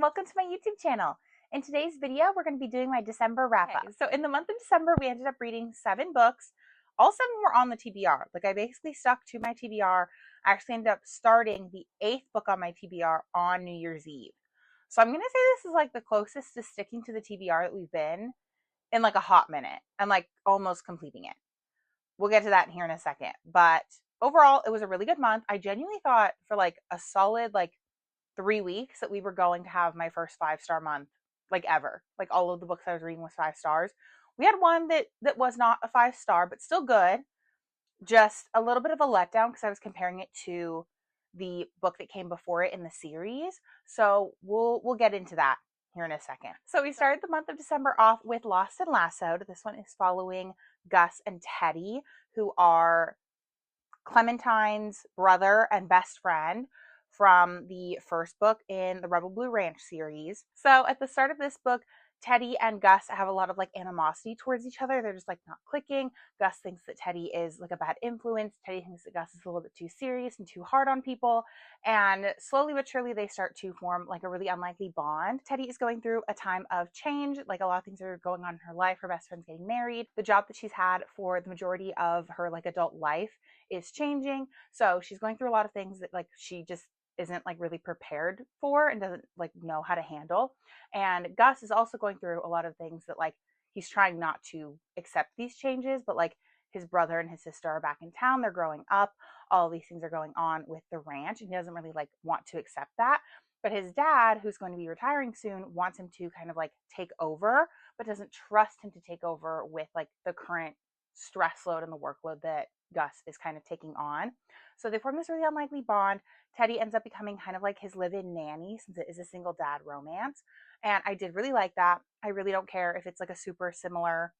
welcome to my YouTube channel. In today's video, we're going to be doing my December wrap-up. So in the month of December, we ended up reading 7 books. All 7 were on the TBR. Like, I basically stuck to my TBR. I actually ended up starting the 8th book on my TBR on New Year's Eve. So I'm going to say this is like the closest to sticking to the TBR that we've been in like a hot minute and like almost completing it. We'll get to that here in a second. But overall, it was a really good month. I genuinely thought for like a solid 3 weeks that we were going to have my first 5-star month, like ever. Like, all of the books I was reading was 5 stars. We had one that was not a 5-star, but still good. Just a little bit of a letdown because I was comparing it to the book that came before it in the series. So we'll get into that here in a second. So we started the month of December off with Lost and Lassoed. This one is following Gus and Teddy, who are Clementine's brother and best friend from the first book in the Rebel Blue Ranch series. So at the start of this book, Teddy and Gus have a lot of animosity towards each other. They're just not clicking. Gus thinks that Teddy is a bad influence. Teddy thinks that Gus is a little bit too serious and too hard on people. And slowly but surely they start to form a really unlikely bond. Teddy is going through a time of change. A lot of things are going on in her life. Her best friend's getting married. The job that she's had for the majority of her adult life is changing. So she's going through a lot of things that she just isn't really prepared for and doesn't know how to handle. And Gus is also going through a lot of things that he's trying not to accept these changes, but his brother and his sister are back in town, they're growing up, all of these things are going on with the ranch, and he doesn't really want to accept that. But his dad, who's going to be retiring soon, wants him to kind of take over, but doesn't trust him to take over with the current stress load and the workload that Gus is kind of taking on. So they form this really unlikely bond. Teddy ends up becoming kind of his live-in nanny, since it is a single dad romance. And I did really like that. I really don't care if it's a super similar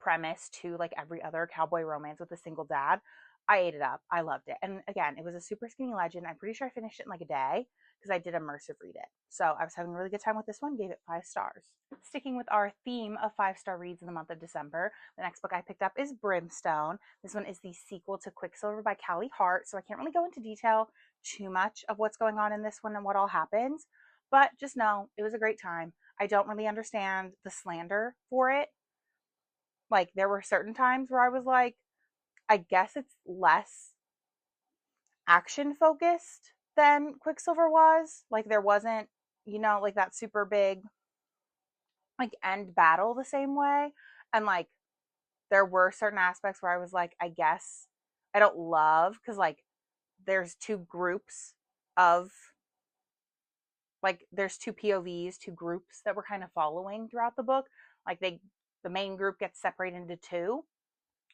premise to every other cowboy romance with a single dad. I ate it up. I loved it. And again, it was a super skinny legend. I'm pretty sure I finished it in a day because I did immersive read it. So I was having a really good time with this one, gave it 5 stars. Sticking with our theme of 5-star reads in the month of December, the next book I picked up is Brimstone. This one is the sequel to Quicksilver by Callie Hart, so I can't really go into detail too much of what's going on in this one and what all happens, but just know it was a great time. I don't really understand the slander for it. There were certain times where I was I guess it's less action focused than Quicksilver was. There wasn't, that super big end battle the same way. And there were certain aspects where I was I guess I don't love, because there's 2 groups of there's 2 POVs, 2 groups that we're kind of following throughout the book. The main group gets separated into 2.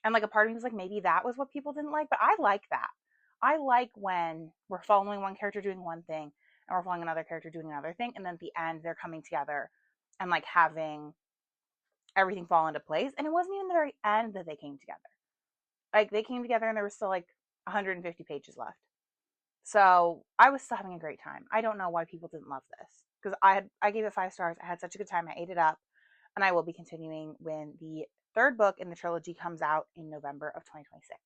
And a part of me was maybe that was what people didn't like, but I like that. I like when we're following one character doing one thing and we're following another character doing another thing, and then at the end they're coming together and having everything fall into place. And it wasn't even the very end that they came together. They came together and there was still 150 pages left. So I was still having a great time. I don't know why people didn't love this, because I gave it 5 stars. I had such a good time. I ate it up, and I will be continuing when the 3rd book in the trilogy comes out in November of 2026.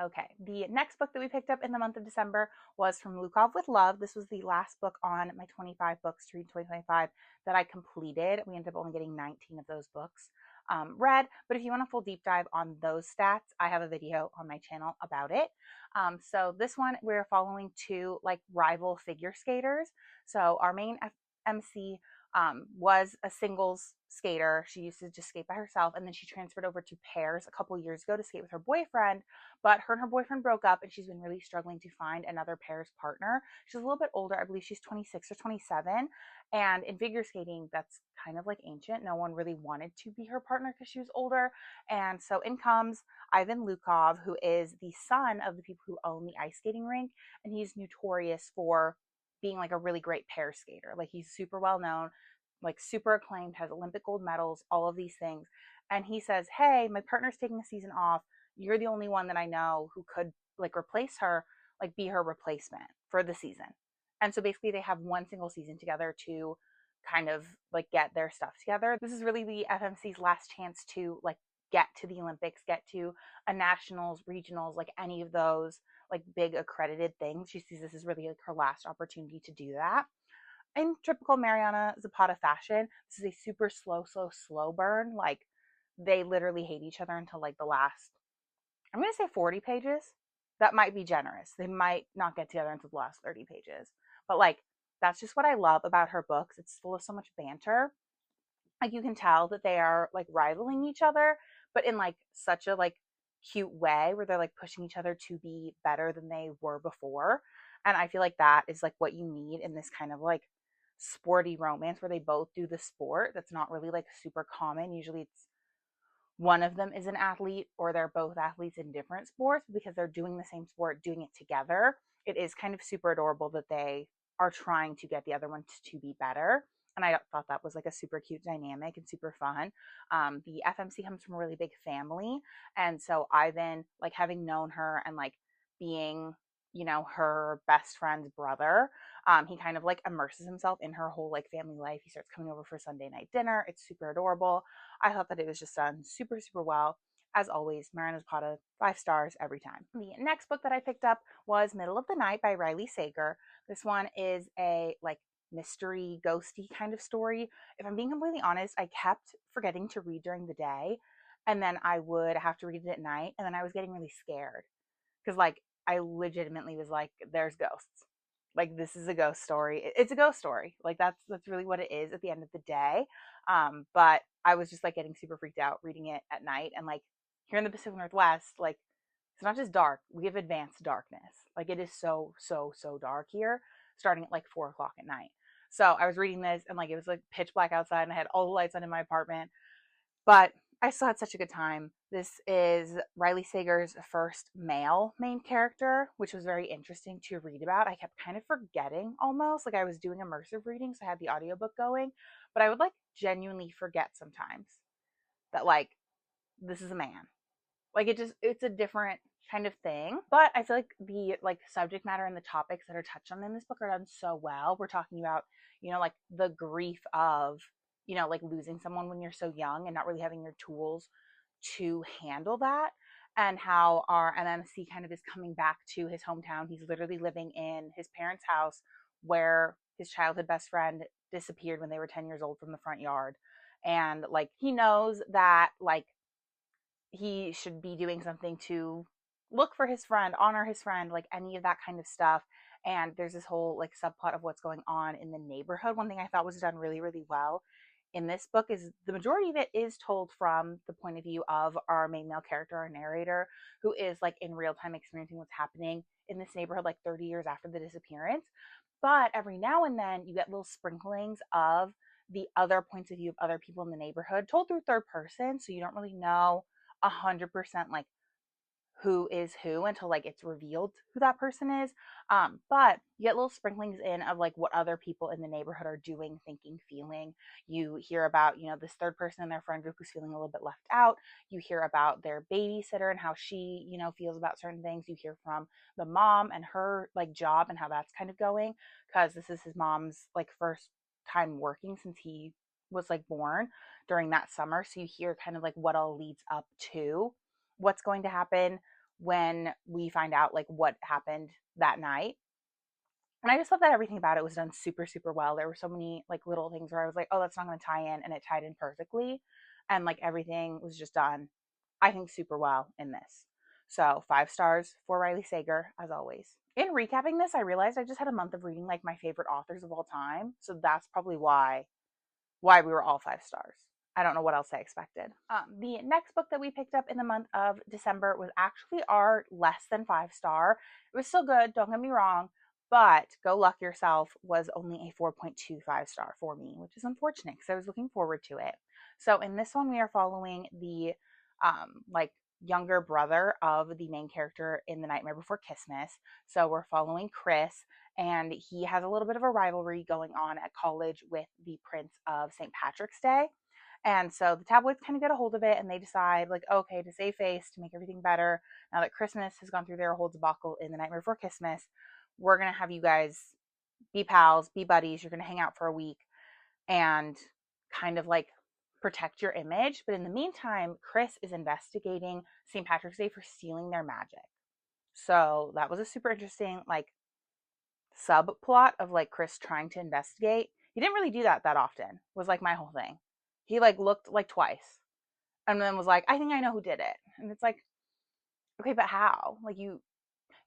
Okay, the next book that we picked up in the month of December was From Lukov with Love. This was the last book on my 25 books to read 2025 that I completed. We ended up only getting 19 of those books read, but if you want a full deep dive on those stats, I have a video on my channel about it. So this one, we're following 2 rival figure skaters. So our main MC was a singles skater. She used to just skate by herself, and then she transferred over to pairs a couple years ago to skate with her boyfriend, but her and her boyfriend broke up, and she's been really struggling to find another pairs partner. She's a little bit older. I believe she's 26 or 27, and in figure skating, that's kind of ancient. No one really wanted to be her partner because she was older, and so in comes Ivan Lukov, who is the son of the people who own the ice skating rink, and he's notorious for being a really great pair skater. He's super well known, super acclaimed, has Olympic gold medals, all of these things. And he says, hey, my partner's taking a season off. You're the only one that I know who could replace her, be her replacement for the season. And so basically they have one single season together to kind of get their stuff together. This is really the FMC's last chance to get to the Olympics, get to a nationals, regionals, any of those big accredited things. She sees this as really her last opportunity to do that. in typical Mariana Zapata fashion, this is a super slow burn. Like, they literally hate each other until like the last, I'm going to say 40 pages. That might be generous. They might not get together until the last 30 pages. But like, that's just what I love about her books. It's full of so much banter. Like, you can tell that they are like rivaling each other, but in like such a like cute way where they're like pushing each other to be better than they were before. And I feel like that is like what you need in this kind of like sporty romance where they both do the sport that's not really like super common. Usually it's one of them is an athlete or they're both athletes in different sports because they're doing the same sport, doing it together. It is kind of super adorable that they are trying to get the other one to be better. And I thought that was like a super cute dynamic and super fun. The FMC comes from a really big family. And so Ivan, like having known her and like being, you know, her best friend's brother, he kind of like immerses himself in her whole like family life. He starts coming over for Sunday night dinner. It's super adorable. I thought that it was just done super well. As always, Mariana Zapata, 5 stars every time. The next book that I picked up was Middle of the Night by Riley Sager. This one is a like mystery, ghosty kind of story. If I'm being completely honest, I kept forgetting to read during the day, and then I would have to read it at night, and then I was getting really scared because like I legitimately was like, there's ghosts. Like, this is a ghost story. It's a ghost story. Like, that's really what it is at the end of the day. But I was just like getting super freaked out reading it at night. And like here in the Pacific Northwest, like it's not just dark, we have advanced darkness. Like, it is so dark here, starting at like 4 o'clock at night. So I was reading this and like it was like pitch black outside and I had all the lights on in my apartment. But I still had such a good time. This is Riley Sager's first male main character, which was very interesting to read about. I kept kind of forgetting almost, like I was doing immersive reading, so I had the audiobook going, but I would like genuinely forget sometimes that like this is a man. Like, it's a different kind of thing. But I feel like the like subject matter and the topics that are touched on in this book are done so well. We're talking about, you know, like the grief of, you know, like losing someone when you're so young and not really having your tools to handle that, and how our MMC kind of is coming back to his hometown. He's literally living in his parents' house where his childhood best friend disappeared when they were 10 years old from the front yard. And like he knows that like he should be doing something to look for his friend, honor his friend, like any of that kind of stuff. And there's this whole like subplot of what's going on in the neighborhood. One thing I thought was done really well in this book is the majority of it is told from the point of view of our main male character, our narrator, who is like in real time experiencing what's happening in this neighborhood like 30 years after the disappearance. But every now and then you get little sprinklings of the other points of view of other people in the neighborhood told through third person, so you don't really know 100% like who is who until like it's revealed who that person is. But you get little sprinklings in of like what other people in the neighborhood are doing, thinking, feeling. You hear about, you know, this third person in their friend group who's feeling a little bit left out. You hear about their babysitter and how she, you know, feels about certain things. You hear from the mom and her like job and how that's kind of going, because this is his mom's like first time working since he was like born during that summer. So you hear kind of like what all leads up to what's going to happen when we find out like what happened that night. And I just thought that everything about it was done super well. There were so many like little things where I was like, oh, that's not going to tie in, and it tied in perfectly. And like everything was just done, I think, super well in this. So 5 stars for Riley Sager, as always. In recapping this, I realized I just had a month of reading like my favorite authors of all time. So that's probably why we were all 5 stars. I don't know what else I expected. The next book that we picked up in the month of December was actually our less than 5 star. It was still good, don't get me wrong, but Go Luck Yourself was only a 4.25 star for me, which is unfortunate because I was looking forward to it. So in this one, we are following the like younger brother of the main character in The Nightmare Before Christmas. So we're following Chris, and he has a little bit of a rivalry going on at college with the Prince of St. Patrick's Day. And so the tabloids kind of get a hold of it and they decide, like, okay, to save face, to make everything better, now that Christmas has gone through their whole debacle in The Nightmare Before Christmas, we're going to have you guys be pals, be buddies. You're going to hang out for a week and kind of like protect your image. But in the meantime, Chris is investigating St. Patrick's Day for stealing their magic. So that was a super interesting, like, subplot of like Chris trying to investigate. He didn't really do that often, was like my whole thing. He like looked like twice and then was like, I think I know who did it. And it's like, okay, but how? Like you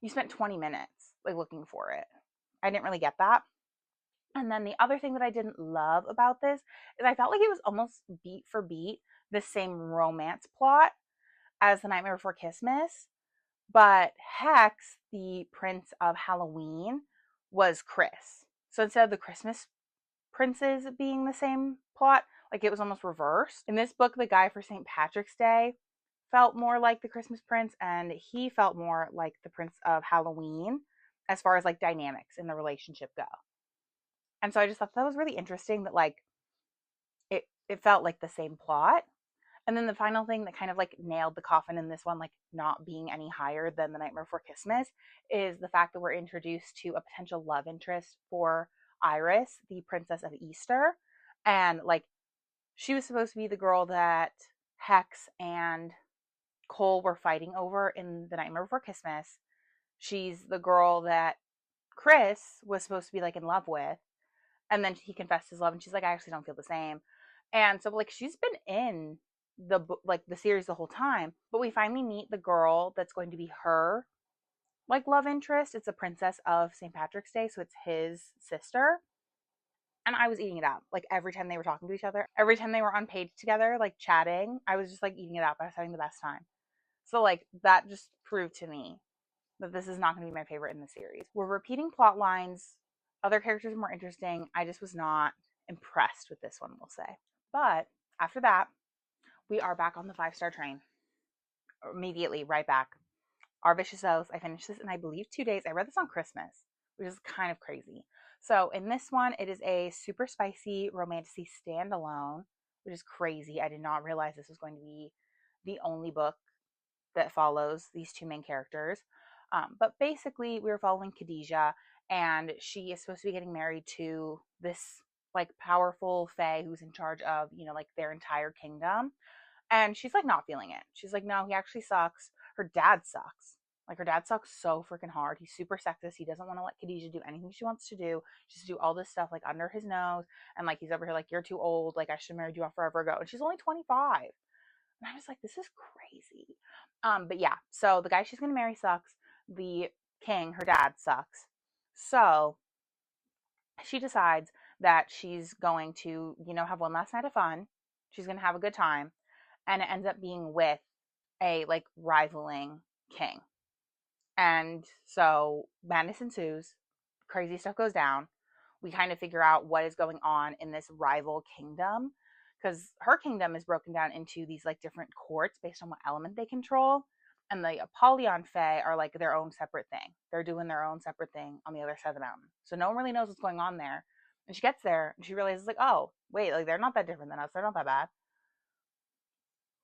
spent 20 minutes like looking for it. I didn't really get that. And then the other thing that I didn't love about this is I felt like it was almost beat for beat the same romance plot as The Nightmare Before Christmas, but Hex, the Prince of Halloween, was Chris. So instead of the Christmas princes being the same plot, like it was almost reversed. In this book, the guy for St. Patrick's Day felt more like the Christmas prince, and he felt more like the Prince of Halloween as far as like dynamics in the relationship go. And so I just thought that was really interesting that like it felt like the same plot. And then the final thing that kind of like nailed the coffin in this one, like not being any higher than The Nightmare Before Christmas, is the fact that we're introduced to a potential love interest for Iris, the Princess of Easter. And like she was supposed to be the girl that Hex and Cole were fighting over in The Nightmare Before Christmas. She's the girl that Chris was supposed to be like in love with. And then he confessed his love and she's like, I actually don't feel the same. And so like she's been in the series the whole time, but we finally meet the girl that's going to be her like love interest. It's a princess of St. Patrick's Day, so it's his sister. And I was eating it up. Like every time they were talking to each other, every time they were on page together, like chatting, I was just like eating it up. I was having the best time. So like that just proved to me that this is not going to be my favorite in the series. We're repeating plot lines. Other characters are more interesting. I just was not impressed with this one, we'll say. But after that, we are back on the 5-star train. Immediately, right back. Our Vicious Oath. I finished this in, I believe, 2 days. I read this on Christmas, which is kind of crazy. So in this one, it is a super spicy romantic standalone, which is crazy. I did not realize this was going to be the only book that follows these two main characters. But basically, we were following Khadijah, and she is supposed to be getting married to this like powerful fae who's in charge of, you know, like their entire kingdom. And she's like not feeling it. She's like, no, he actually sucks. Her dad sucks. Like her dad sucks so freaking hard. He's super sexist. He doesn't want to let Khadijah do anything she wants to do. Just do all this stuff like under his nose. And like he's over here like, you're too old. Like I should have married you off forever ago. And she's only 25. And I was like, this is crazy. But yeah, so the guy she's gonna marry sucks. The king, her dad, sucks. So she decides that she's going to, you know, have one last night of fun. She's gonna have a good time. And it ends up being with a like rivaling king. And so madness ensues, crazy stuff goes down. We kind of figure out what is going on in this rival kingdom because her kingdom is broken down into these like different courts based on what element they control. And the Apollyon Fae are like their own separate thing. They're doing their own separate thing on the other side of the mountain. So no one really knows what's going on there. And she gets there and she realizes like, oh, wait, like they're not that different than us. They're not that bad.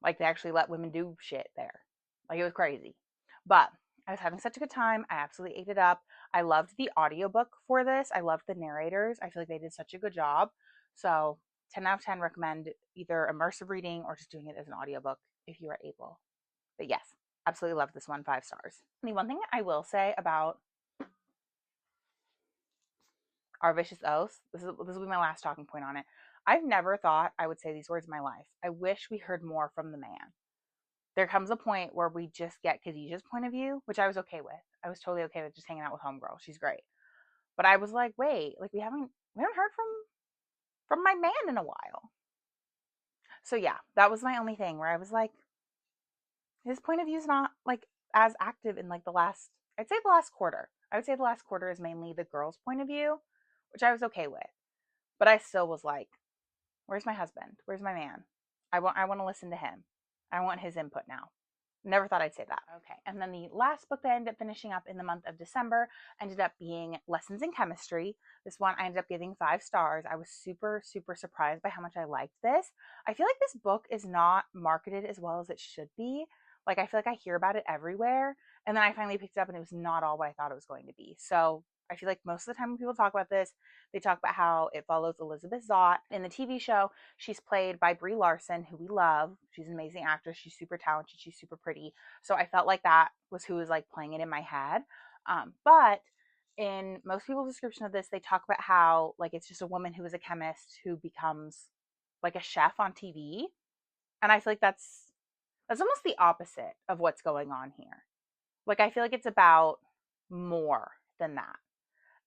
Like they actually let women do shit there. Like it was crazy. But I was having such a good time. I absolutely ate it up. I loved the audiobook for this. I loved the narrators. I feel like they did such a good job. So 10 out of 10 recommend either immersive reading or just doing it as an audiobook if you are able. But yes, absolutely loved this one, 5 stars. The one thing I will say about Our Vicious Oaths, this will be my last talking point on it. I've never thought I would say these words in my life. I wish we heard more from the man. There comes a point where we just get Khadijah's point of view, which I was okay with. I was totally okay with just hanging out with Homegirl. She's great. But I was like, wait, like we haven't heard from my man in a while. So yeah, that was my only thing where I was like, his point of view is not like as active in like I'd say the last quarter. I would say the last quarter is mainly the girl's point of view, which I was okay with. But I still was like, where's my husband? Where's my man? I want to listen to him. I want his input now. Never thought I'd say that. Okay. And then the last book that I ended up finishing up in the month of December ended up being Lessons in Chemistry. This one I ended up giving 5 stars. I was super, super surprised by how much I liked this. I feel like this book is not marketed as well as it should be. Like, I feel like I hear about it everywhere. And then I finally picked it up and it was not all what I thought it was going to be. So I feel like most of the time when people talk about this, they talk about how it follows Elizabeth Zott. In the TV show, she's played by Brie Larson, who we love. She's an amazing actress. She's super talented. She's super pretty. So I felt like that was who was like playing it in my head. But in most people's description of this, they talk about how like it's just a woman who is a chemist who becomes like a chef on TV. And I feel like that's almost the opposite of what's going on here. Like I feel like it's about more than that.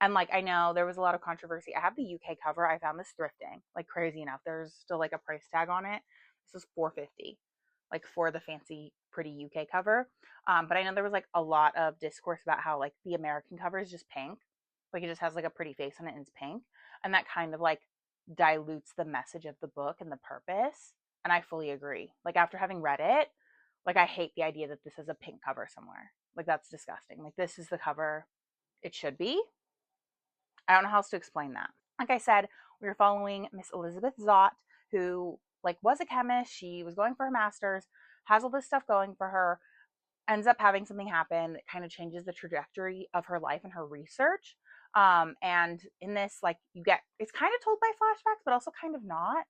And like I know there was a lot of controversy. I have the UK cover. I found this thrifting. Like crazy enough. There's still like a price tag on it. This is $4.50. Like for the fancy pretty UK cover. But I know there was like a lot of discourse about how like the American cover is just pink. Like it just has like a pretty face on it and it's pink. And that kind of like dilutes the message of the book and the purpose. And I fully agree. Like after having read it, like I hate the idea that this is a pink cover somewhere. Like that's disgusting. Like this is the cover it should be. I don't know how else to explain that. Like I said, we were following Miss Elizabeth Zott, who like was a chemist. She was going for her master's, has all this stuff going for her, ends up having something happen that kind of changes the trajectory of her life and her research. And in this, like you get, it's kind of told by flashbacks, but also kind of not.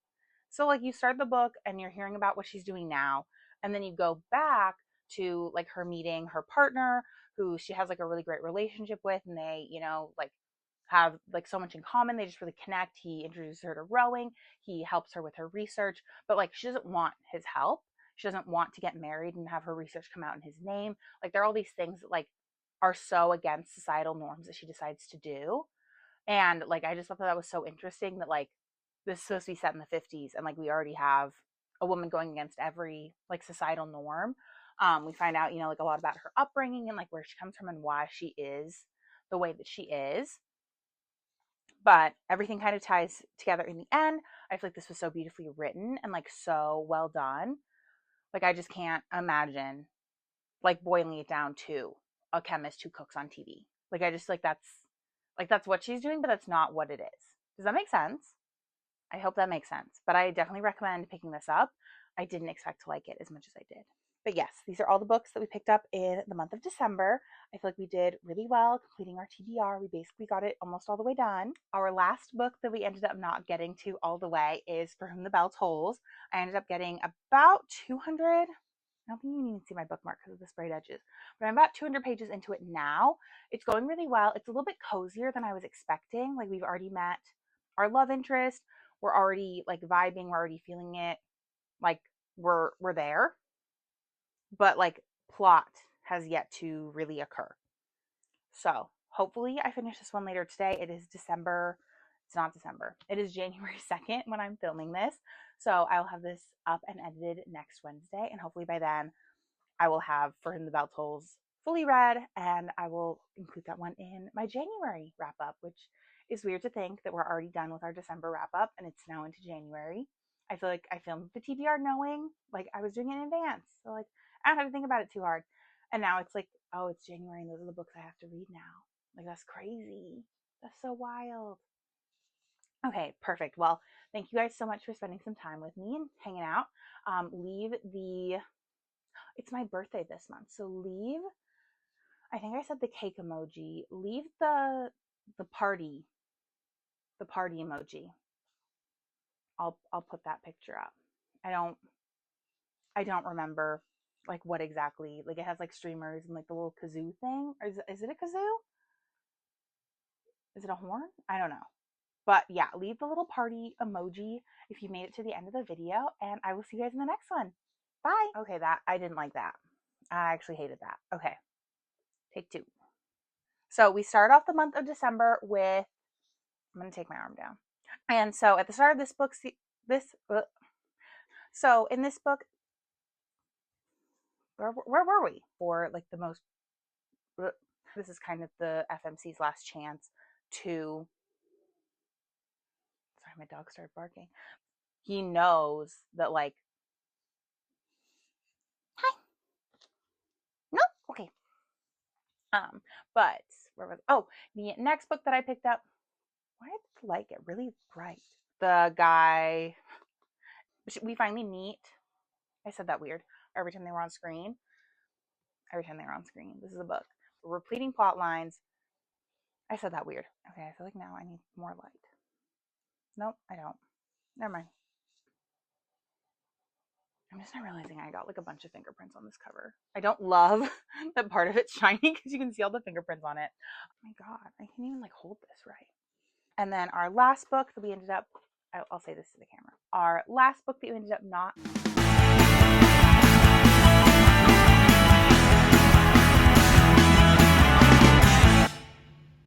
So like you start the book and you're hearing about what she's doing now, and then you go back to like her meeting her partner, who she has like a really great relationship with, and they, like have like so much in common. They just really connect. He introduces her to rowing. He helps her with her research, but like she doesn't want his help. She doesn't want to get married and have her research come out in his name. Like there are all these things that like are so against societal norms that she decides to do. And like I just thought that was so interesting that like this is supposed to be set in the 50s and like we already have a woman going against every like societal norm. We find out, like a lot about her upbringing and like where she comes from and why she is the way that she is. But everything kind of ties together in the end. I feel like this was so beautifully written and like so well done. Like I just can't imagine like boiling it down to a chemist who cooks on TV. Like I just like that's what she's doing, but that's not what it is. Does that make sense? I hope that makes sense. But I definitely recommend picking this up. I didn't expect to like it as much as I did. But yes, these are all the books that we picked up in the month of December. I feel like we did really well completing our TBR. We basically got it almost all the way done. Our last book that we ended up not getting to all the way is For Whom the Bell Tolls. I ended up getting about 200. I don't think you can even see my bookmark because of the sprayed edges, but I'm about 200 pages into it now. It's going really well. It's a little bit cozier than I was expecting. Like we've already met our love interest. We're already like vibing. We're already feeling it. Like we're there, but like plot has yet to really occur. So hopefully I finish this one later today. It is December. It's not December. It is January 2nd when I'm filming this. So I'll have this up and edited next Wednesday. And hopefully by then I will have For Whom the Bell Tolls fully read, and I will include that one in my January wrap up, which is weird to think that we're already done with our December wrap up and it's now into January. I feel like I filmed the TBR knowing like I was doing it in advance. So like I don't have to think about it too hard. And now it's like, oh, it's January and those are the books I have to read now. Like that's crazy. That's so wild. Okay, perfect. Well, thank you guys so much for spending some time with me and hanging out. It's my birthday this month, so I think I said the cake emoji. Leave the party, the party emoji. I'll put that picture up. I don't I don't remember like what exactly. Like it has like streamers and like the little kazoo thing. Or is it a kazoo? Is it a horn? I don't know. But yeah, leave the little party emoji if you made it to the end of the video, and I will see you guys in the next one. Bye. Okay, that I didn't like that. I actually hated that. Okay, take two. So we start off the month of December with, I'm going to take my arm down. And so at the start of this book, so in this book, where were we for like the most, this is kind of the FMC's last chance to, sorry, my dog started barking. He knows that like, hi, no, okay. But where was, oh, the next book that I picked up, why did the light get really bright? The guy, we finally meet. I said that weird. Every time they were on screen. Every time they were on screen. This is a book. We're repleting plot lines. I said that weird. Okay, I feel like now I need more light. Nope, I don't. Never mind. I'm just not realizing I got like a bunch of fingerprints on this cover. I don't love that part of it's shiny because you can see all the fingerprints on it. Oh my God, I can't even like hold this right. And then our last book that we ended up, I'll say this to the camera. Our last book that we ended up not